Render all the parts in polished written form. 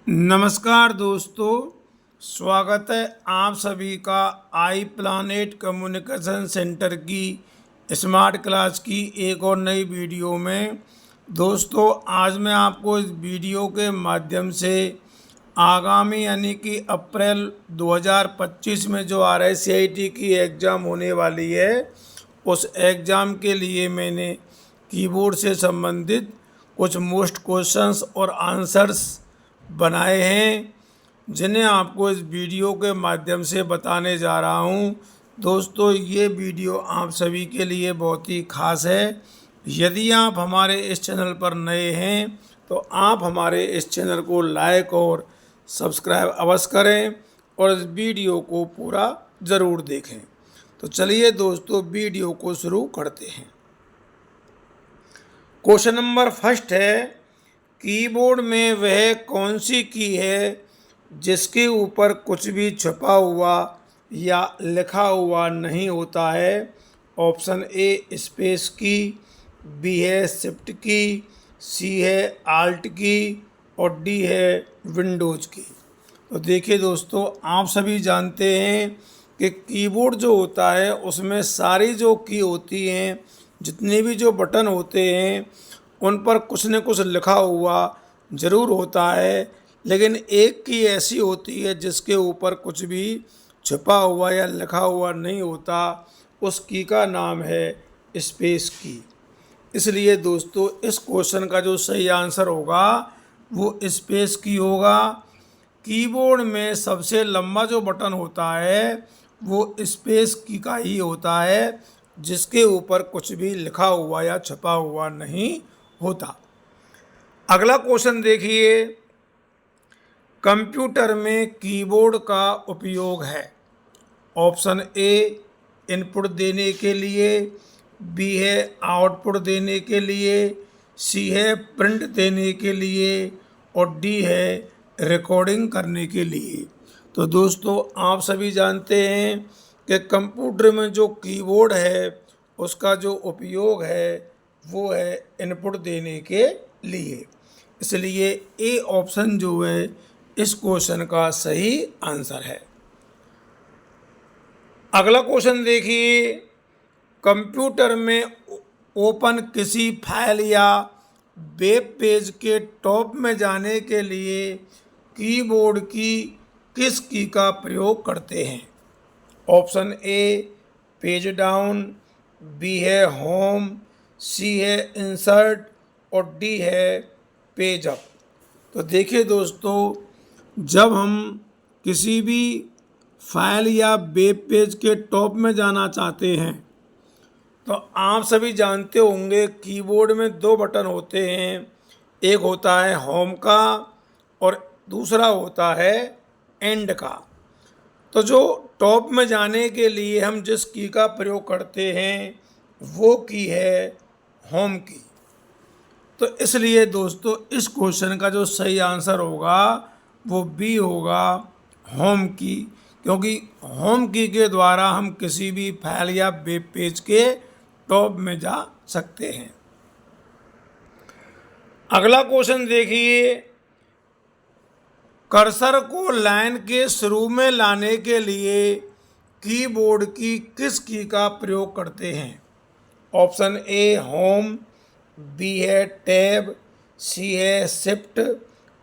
नमस्कार दोस्तों, स्वागत है आप सभी का आई प्लानेट कम्युनिकेशन सेंटर की स्मार्ट क्लास की एक और नई वीडियो में। दोस्तों, आज मैं आपको इस वीडियो के माध्यम से आगामी यानी कि अप्रैल 2025 में जो RICIT की एग्ज़ाम होने वाली है, उस एग्ज़ाम के लिए मैंने कीबोर्ड से संबंधित कुछ मोस्ट क्वेश्चंस और आंसर्स बनाए हैं, जिन्हें आपको इस वीडियो के माध्यम से बताने जा रहा हूं। दोस्तों, ये वीडियो आप सभी के लिए बहुत ही खास है। यदि आप हमारे इस चैनल पर नए हैं तो आप हमारे इस चैनल को लाइक और सब्सक्राइब अवश्य करें और इस वीडियो को पूरा ज़रूर देखें। तो चलिए दोस्तों, वीडियो को शुरू करते हैं। क्वेश्चन नंबर फर्स्ट है, कीबोर्ड में वह कौन सी की है जिसके ऊपर कुछ भी छुपा हुआ या लिखा हुआ नहीं होता है। ऑप्शन ए स्पेस की, बी है शिफ्ट की, सी है आल्ट की और डी है विंडोज की। तो देखिए दोस्तों, आप सभी जानते हैं कि कीबोर्ड जो होता है उसमें सारी जो की होती हैं, जितने भी जो बटन होते हैं, उन पर कुछ न कुछ लिखा हुआ ज़रूर होता है, लेकिन एक की ऐसी होती है जिसके ऊपर कुछ भी छुपा हुआ या लिखा हुआ नहीं होता। उस की का नाम है स्पेस की। इसलिए दोस्तों, इस क्वेश्चन का जो सही आंसर होगा वो स्पेस की होगा। कीबोर्ड में सबसे लंबा जो बटन होता है वो स्पेस की का ही होता है, जिसके ऊपर कुछ भी लिखा हुआ या छपा हुआ नहीं होता। अगला क्वेश्चन देखिए, कंप्यूटर में कीबोर्ड का उपयोग है। ऑप्शन ए इनपुट देने के लिए, बी है आउटपुट देने के लिए, सी है प्रिंट देने के लिए और डी है रिकॉर्डिंग करने के लिए। तो दोस्तों, आप सभी जानते हैं कि कंप्यूटर में जो कीबोर्ड है उसका जो उपयोग है वो है इनपुट देने के लिए। इसलिए ए ऑप्शन जो है इस क्वेश्चन का सही आंसर है। अगला क्वेश्चन देखिए, कंप्यूटर में ओपन किसी फाइल या वेब पेज के टॉप में जाने के लिए कीबोर्ड की किस की का प्रयोग करते हैं। Option A page down, B है होम, सी है इंसर्ट और डी है पेज अप। तो देखिए दोस्तों, जब हम किसी भी फाइल या वेब पेज के टॉप में जाना चाहते हैं तो आप सभी जानते होंगे कीबोर्ड में दो बटन होते हैं। एक होता है होम का और दूसरा होता है एंड का। तो जो टॉप में जाने के लिए हम जिस की का प्रयोग करते हैं वो की है होम की। तो इसलिए दोस्तों, इस क्वेश्चन का जो सही आंसर होगा वो बी होगा, होम की, क्योंकि होम की के द्वारा हम किसी भी फाइल या वेब पेज के टॉप में जा सकते हैं। अगला क्वेश्चन देखिए, कर्सर को लाइन के शुरू में लाने के लिए कीबोर्ड की किस की का प्रयोग करते हैं। ऑप्शन ए होम, बी है टैब, सी है शिफ्ट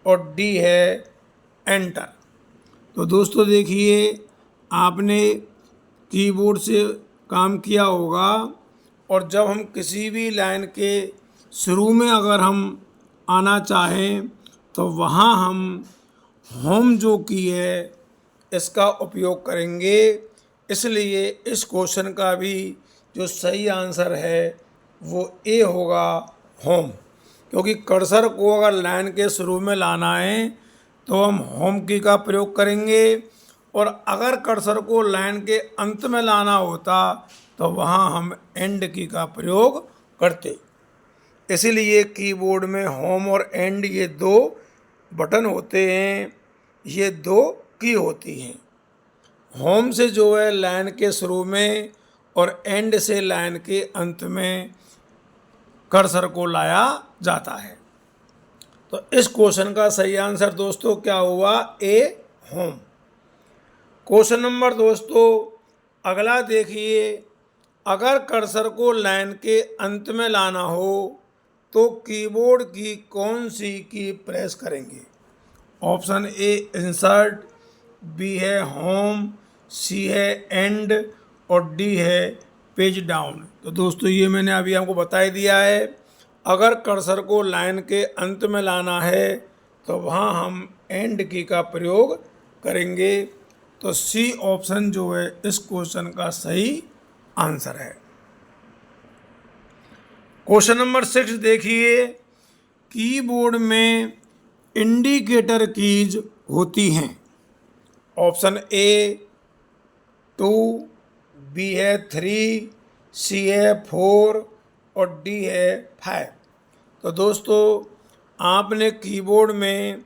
और डी है एंटर। तो दोस्तों देखिए, आपने कीबोर्ड से काम किया होगा और जब हम किसी भी लाइन के शुरू में अगर हम आना चाहें तो वहाँ हम होम जो की है इसका उपयोग करेंगे। इसलिए इस क्वेश्चन का भी जो सही आंसर है वो ए होगा, होम, क्योंकि कर्सर को अगर लाइन के शुरू में लाना है तो हम होम की का प्रयोग करेंगे और अगर कर्सर को लाइन के अंत में लाना होता तो वहाँ हम एंड की का प्रयोग करते। इसीलिए कीबोर्ड में होम और एंड ये दो बटन होते हैं, ये दो की होती हैं। होम से जो है लाइन के शुरू में और एंड से लाइन के अंत में कर्सर को लाया जाता है। तो इस क्वेश्चन का सही आंसर दोस्तों क्या हुआ, ए होम। क्वेश्चन नंबर दोस्तों अगला देखिए, अगर कर्सर को लाइन के अंत में लाना हो तो कीबोर्ड की कौन सी की प्रेस करेंगे। ऑप्शन ए इंसर्ट, बी है होम, सी है एंड और डी है पेज डाउन। तो दोस्तों ये मैंने अभी आपको बता ही दिया है, अगर कर्सर को लाइन के अंत में लाना है तो वहाँ हम एंड की का प्रयोग करेंगे। तो सी ऑप्शन जो है इस क्वेश्चन का सही आंसर है। क्वेश्चन नंबर 6 देखिए, कीबोर्ड में इंडिकेटर कीज होती हैं। ऑप्शन ए 2, बी है 3, सी है 4 और डी है 5। तो दोस्तों आपने कीबोर्ड में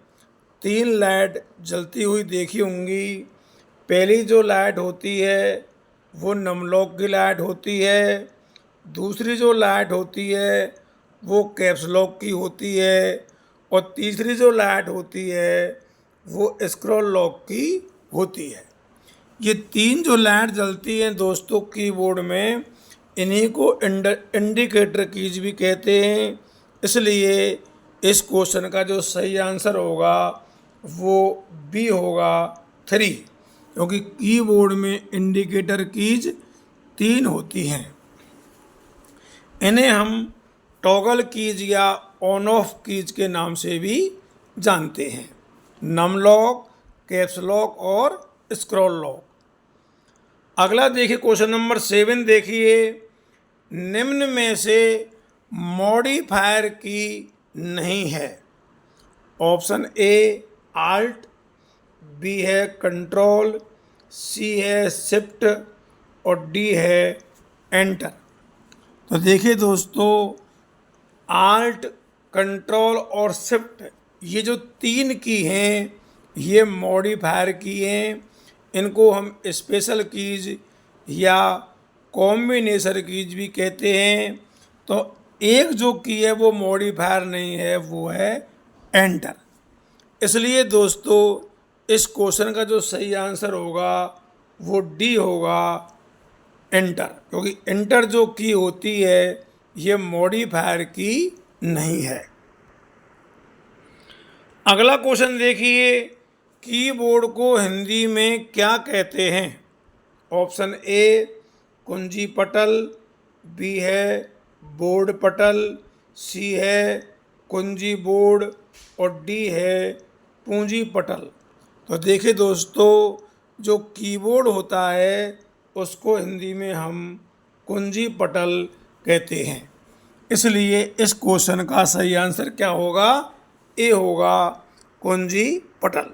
3 लाइट जलती हुई देखी होंगी। पहली जो लाइट होती है वो नमलॉक की लाइट होती है, दूसरी जो लाइट होती है वो कैप्स लॉक की होती है और तीसरी जो लाइट होती है वो स्क्रॉल लॉक की होती है। ये 3 जो लाइट जलती हैं दोस्तों कीबोर्ड में, इन्हीं को इंडिकेटर कीज भी कहते हैं। इसलिए इस क्वेश्चन का जो सही आंसर होगा वो बी होगा 3, क्योंकि कीबोर्ड में इंडिकेटर कीज 3 होती हैं। इन्हें हम टॉगल कीज या ऑन ऑफ कीज के नाम से भी जानते हैं, नम लॉक, कैप्स लॉक और स्क्रॉल लॉक। अगला देखिए क्वेश्चन नंबर 7 देखिए, निम्न में से मॉडिफायर की नहीं है। ऑप्शन ए आल्ट, बी है कंट्रोल, सी है शिफ्ट और डी है एंटर। तो देखिए दोस्तों आल्ट, कंट्रोल और शिफ्ट ये जो 3 की हैं ये मॉडिफायर की हैं। इनको हम स्पेशल कीज या कॉम्बिनेशन कीज भी कहते हैं। तो एक जो की है वो मॉडिफायर नहीं है, वो है एंटर। इसलिए दोस्तों इस क्वेश्चन का जो सही आंसर होगा वो डी होगा एंटर, क्योंकि एंटर जो की होती है ये मॉडिफायर की नहीं है। अगला क्वेश्चन देखिए, कीबोर्ड को हिंदी में क्या कहते हैं। ऑप्शन ए कुंजी पटल, बी है बोर्ड पटल, सी है कुंजी बोर्ड और डी है पूंजी पटल। तो देखिए दोस्तों जो कीबोर्ड होता है उसको हिंदी में हम कुंजी पटल कहते हैं। इसलिए इस क्वेश्चन का सही आंसर क्या होगा, ए होगा कुंजी पटल।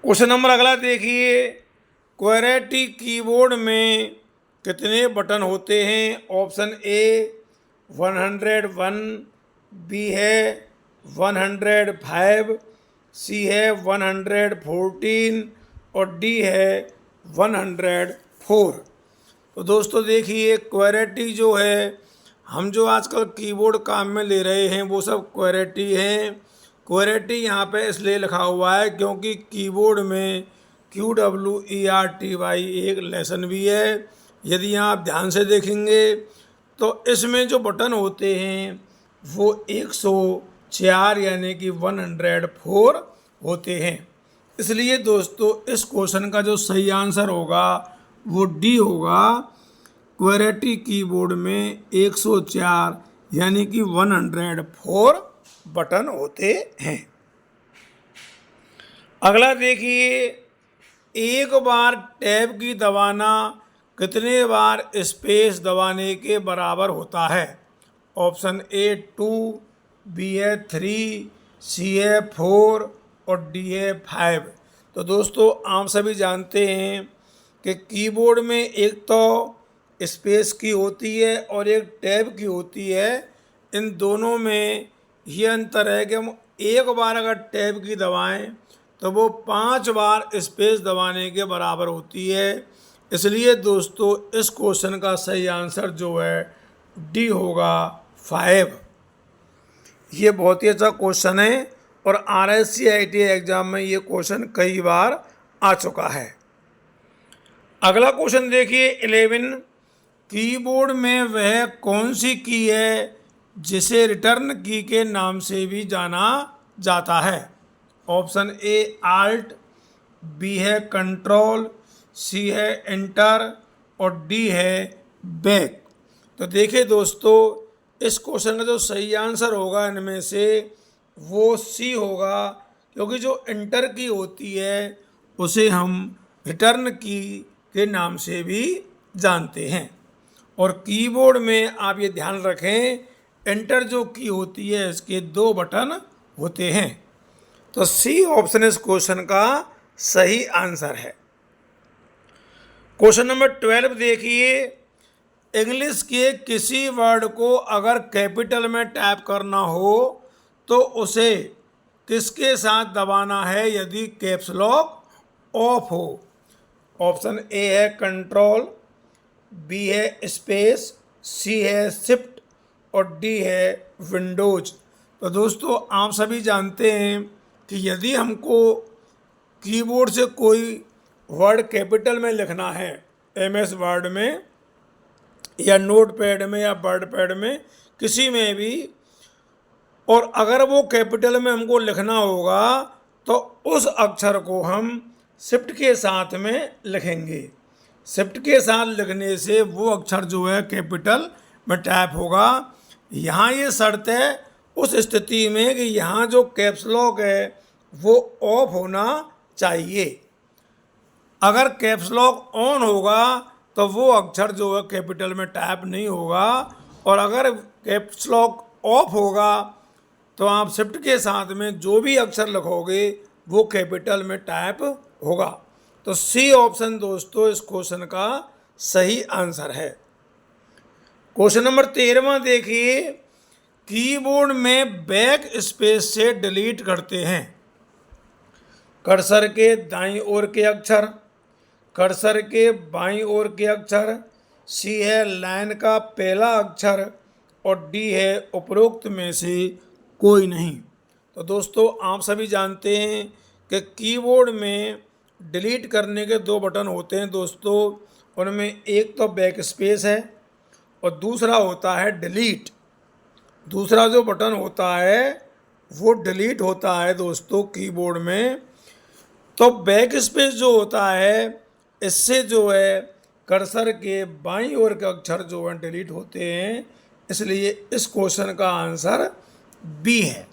क्वेश्चन नंबर अगला देखिए, क्वेरेटी कीबोर्ड में कितने बटन होते हैं। ऑप्शन ए 101, बी है 105, सी है 114 और डी है 104। तो दोस्तों देखिए क्वेरेटी जो है हम जो आजकल कीबोर्ड काम में ले रहे हैं वो सब क्वेरेटी हैं। क्वेरेटी यहाँ पे इसलिए लिखा हुआ है क्योंकि कीबोर्ड में QWERTY एक लेसन भी है। यदि आप ध्यान से देखेंगे तो इसमें जो बटन होते हैं वो 104 यानी कि 104 होते हैं। इसलिए दोस्तों इस क्वेश्चन का जो सही आंसर होगा वो डी होगा, क्वेरेटी कीबोर्ड में 104 यानी कि 104 बटन होते हैं। अगला देखिए, एक बार टैब की दबाना कितने बार स्पेस दबाने के बराबर होता है। ऑप्शन ए 2, बी है 3, सी है 4 और डी है 5। तो दोस्तों आप सभी जानते हैं कि कीबोर्ड में एक तो स्पेस की होती है और एक टैब की होती है। इन दोनों में ये अंतर है कि हम एक बार अगर टैब की दबाएं तो वो 5 बार स्पेस दबाने के बराबर होती है। इसलिए दोस्तों इस क्वेश्चन का सही आंसर जो है डी होगा 5। ये बहुत ही अच्छा क्वेश्चन है और RSC-ITI एग्जाम में ये क्वेश्चन कई बार आ चुका है। अगला क्वेश्चन देखिए 11, कीबोर्ड में वह कौन सी की है जिसे रिटर्न की के नाम से भी जाना जाता है? ऑप्शन ए आल्ट, बी है कंट्रोल, सी है एंटर और डी है बैक। तो देखिए दोस्तों, इस क्वेश्चन का जो सही आंसर होगा इनमें से वो सी होगा, क्योंकि जो एंटर की होती है उसे हम रिटर्न की के नाम से भी जानते हैं। और कीबोर्ड में आप ये ध्यान रखें, एंटर जो की होती है इसके 2 बटन होते हैं। तो सी ऑप्शन इस क्वेश्चन का सही आंसर है। क्वेश्चन नंबर 12 देखिए, इंग्लिश के किसी वर्ड को अगर कैपिटल में टाइप करना हो तो उसे किसके साथ दबाना है यदि कैप्स लॉक ऑफ हो? ऑप्शन ए है कंट्रोल, बी है स्पेस, सी है शिफ्ट और डी है विंडोज। तो दोस्तों, आप सभी जानते हैं कि यदि हमको कीबोर्ड से कोई वर्ड कैपिटल में लिखना है, MS वर्ड में या नोटपैड में या वर्ड पैड में, किसी में भी, और अगर वो कैपिटल में हमको लिखना होगा तो उस अक्षर को हम शिफ्ट के साथ में लिखेंगे। शिफ्ट के साथ लिखने से वो अक्षर जो है कैपिटल में टाइप होगा। यहाँ ये शर्त है उस स्थिति में कि यहाँ जो कैप्स लॉक है वो ऑफ होना चाहिए। अगर कैप्स लॉक ऑन होगा तो वो अक्षर जो है कैपिटल में टाइप नहीं होगा, और अगर कैप्स लॉक ऑफ होगा तो आप शिफ्ट के साथ में जो भी अक्षर लिखोगे वो कैपिटल में टाइप होगा। तो सी ऑप्शन दोस्तों इस क्वेश्चन का सही आंसर है। क्वेश्चन नंबर 13 देखिए, कीबोर्ड में बैक स्पेस से डिलीट करते हैं कर्सर के दाईं ओर के अक्षर, कर्सर के बाईं ओर के अक्षर, सी है लाइन का पहला अक्षर और डी है उपरोक्त में से कोई नहीं। तो दोस्तों, आप सभी जानते हैं कि कीबोर्ड में डिलीट करने के 2 बटन होते हैं दोस्तों। उनमें एक तो बैक स्पेस है और दूसरा होता है डिलीट। दूसरा जो बटन होता है वो डिलीट होता है दोस्तों कीबोर्ड में। तो बैक स्पेस जो होता है इससे जो है कर्सर के बाईं ओर के अक्षर जो हैं डिलीट होते हैं, इसलिए इस क्वेश्चन का आंसर बी है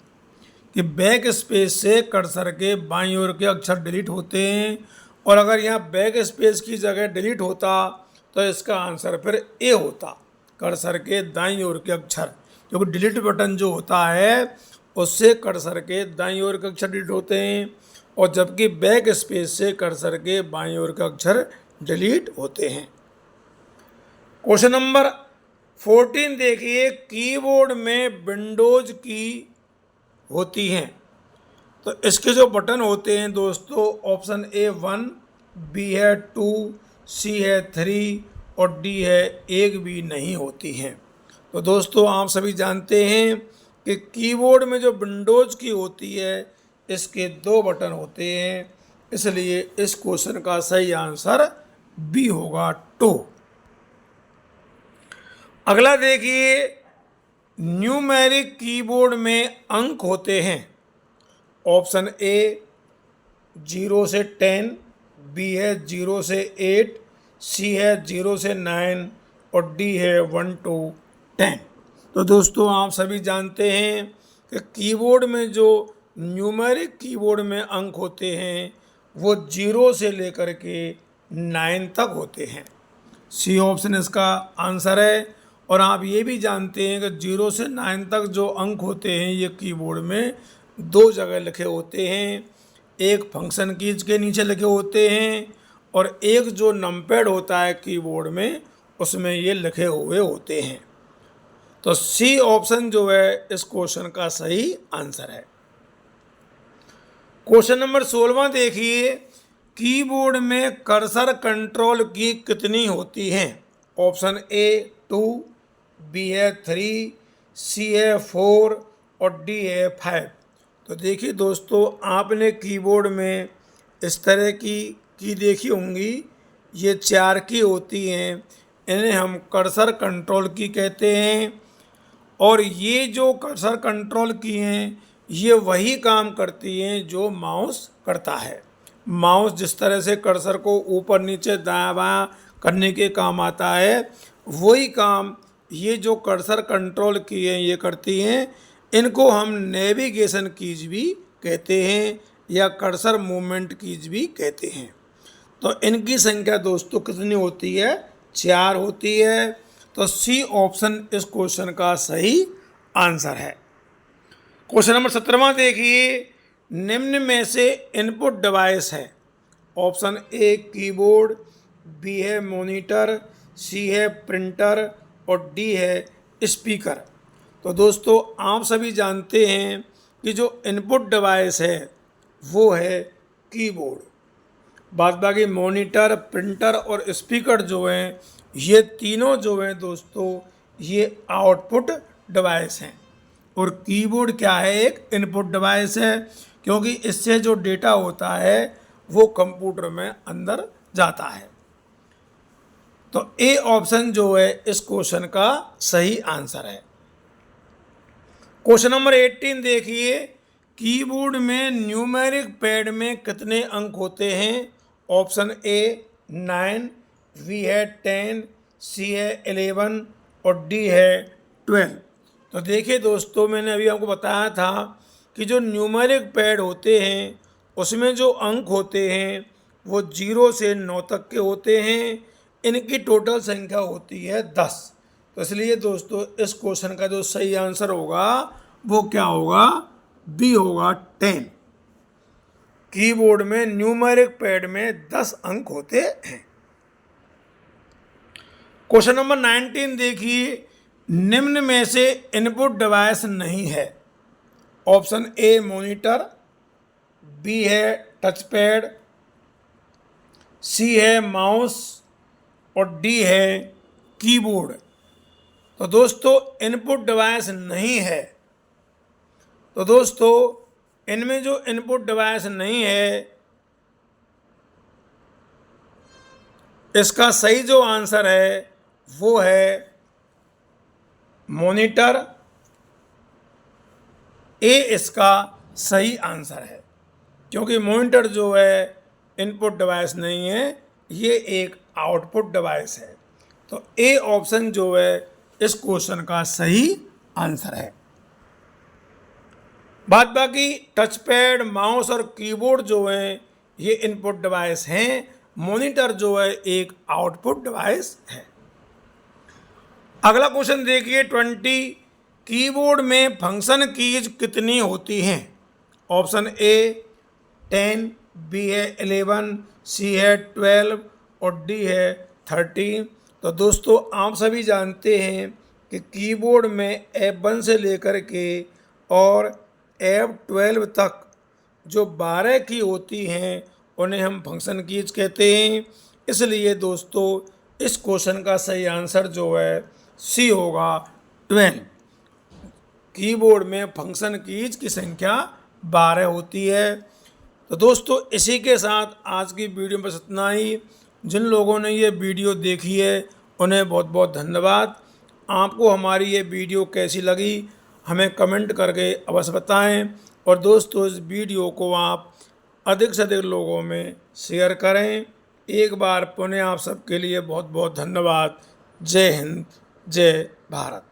कि बैक स्पेस से कर्सर के बाईं ओर के अक्षर डिलीट होते हैं। और अगर यहाँ बैक स्पेस की जगह डिलीट होता तो इसका आंसर फिर ए होता, कर्सर के दाईं ओर के अक्षर, क्योंकि डिलीट बटन जो होता है उससे कर्सर के दाईं ओर के अक्षर डिलीट होते हैं, और जबकि बैक स्पेस से कर्सर के बाईं ओर के अक्षर डिलीट होते हैं। क्वेश्चन नंबर 14 देखिए, कीबोर्ड में विंडोज की होती हैं तो इसके जो बटन होते हैं दोस्तों, ऑप्शन ए 1, बी है 2, सी है 3 और डी है 1 भी नहीं होती हैं। तो दोस्तों, आप सभी जानते हैं कि कीबोर्ड में जो विंडोज की होती है इसके 2 बटन होते हैं, इसलिए इस क्वेश्चन का सही आंसर बी होगा 2। अगला देखिए, न्यूमेरिक कीबोर्ड में अंक होते हैं। ऑप्शन ए 0 से 10, बी है 0 से 8, सी है 0 से 9 और डी है 1 to 10। तो दोस्तों, आप सभी जानते हैं कि कीबोर्ड में जो न्यूमेरिक कीबोर्ड में अंक होते हैं वो 0 से लेकर के 9 तक होते हैं। सी ऑप्शन इसका आंसर है। और आप ये भी जानते हैं कि 0 से 9 तक जो अंक होते हैं ये कीबोर्ड में 2 जगह लिखे होते हैं, एक फंक्शन कीज के नीचे लिखे होते हैं और एक जो नंपैड होता है कीबोर्ड में उसमें ये लिखे हुए होते हैं। तो सी ऑप्शन जो है इस क्वेश्चन का सही आंसर है। क्वेश्चन नंबर 16 देखिए, कीबोर्ड में कर्सर कंट्रोल की कितनी होती हैं? ऑप्शन ए 2, बी है 3, सी है 4 और डी है 5। तो देखिए दोस्तों, आपने कीबोर्ड में इस तरह की देखी होंगी, ये 4 की होती हैं, इन्हें हम कर्सर कंट्रोल की कहते हैं। और ये जो कर्सर कंट्रोल की हैं, ये वही काम करती हैं जो माउस करता है। माउस जिस तरह से कर्सर को ऊपर नीचे दायां बायां करने के काम आता है, वही काम ये जो कर्सर कंट्रोल की हैं ये करती हैं। इनको हम नेविगेशन कीज भी कहते हैं या कर्सर मूवमेंट कीज भी कहते हैं। तो इनकी संख्या दोस्तों कितनी होती है? 4 होती है। तो सी ऑप्शन इस क्वेश्चन का सही आंसर है। क्वेश्चन नंबर 17वां देखिए, निम्न में से इनपुट डिवाइस है। ऑप्शन ए कीबोर्ड, बी है मॉनिटर, सी है प्रिंटर और डी है स्पीकर। तो दोस्तों, आप सभी जानते हैं कि जो इनपुट डिवाइस है वो है कीबोर्ड। बाद बाकी मॉनिटर, प्रिंटर और स्पीकर जो हैं, ये तीनों जो हैं दोस्तों, ये आउटपुट डिवाइस हैं। और कीबोर्ड क्या है? एक इनपुट डिवाइस है, क्योंकि इससे जो डेटा होता है वो कंप्यूटर में अंदर जाता है। तो ए ऑप्शन जो है इस क्वेश्चन का सही आंसर है। क्वेश्चन नंबर 18 देखिए, कीबोर्ड में न्यूमेरिक पैड में कितने अंक होते हैं? ऑप्शन ए 9, बी है 10, सी है 11 और डी है 12। तो देखिए दोस्तों, मैंने अभी आपको बताया था कि जो न्यूमेरिक पैड होते हैं उसमें जो अंक होते हैं वो 0 से 9 तक के होते हैं। इनकी टोटल संख्या होती है 10। तो इसलिए दोस्तों, इस क्वेश्चन का जो सही आंसर होगा वो क्या होगा? बी होगा 10। कीबोर्ड में न्यूमेरिक पैड में 10 अंक होते हैं। क्वेश्चन नंबर 19 देखिए, निम्न में से इनपुट डिवाइस नहीं है। ऑप्शन ए मॉनिटर, बी है टच पैड, सी है माउस और डी है कीबोर्ड। तो दोस्तों, इनपुट डिवाइस नहीं है। तो दोस्तों, इनमें जो इनपुट डिवाइस नहीं है, इसका सही जो आंसर है वो है मॉनिटर। ए इसका सही आंसर है, क्योंकि मॉनिटर जो है इनपुट डिवाइस नहीं है, ये एक आउटपुट डिवाइस है। तो ए ऑप्शन जो है इस क्वेश्चन का सही आंसर है। बाद बाकी टच पैड, माउस और कीबोर्ड जो हैं ये इनपुट डिवाइस हैं। मॉनिटर जो है एक आउटपुट डिवाइस है। अगला क्वेश्चन देखिए 20, कीबोर्ड में फंक्शन कीज कितनी होती हैं? ऑप्शन ए 10, बी है 11, सी है 12 और डी है 13। तो दोस्तों, आप सभी जानते हैं कि कीबोर्ड में F1 से लेकर के और F12 तक जो 12 की होती हैं उन्हें हम फंक्शन कीज कहते हैं। इसलिए दोस्तों, इस क्वेश्चन का सही आंसर जो है सी होगा 12। कीबोर्ड में फंक्शन कीज की संख्या 12 होती है। तो दोस्तों, इसी के साथ आज की वीडियो में बस इतना ही। जिन लोगों ने ये वीडियो देखी है उन्हें बहुत बहुत धन्यवाद। आपको हमारी ये वीडियो कैसी लगी हमें कमेंट करके अवश्य बताएं। और दोस्तों, इस वीडियो को आप अधिक से अधिक लोगों में शेयर करें। एक बार पुनः आप सबके लिए बहुत बहुत धन्यवाद। जय हिंद, जय भारत।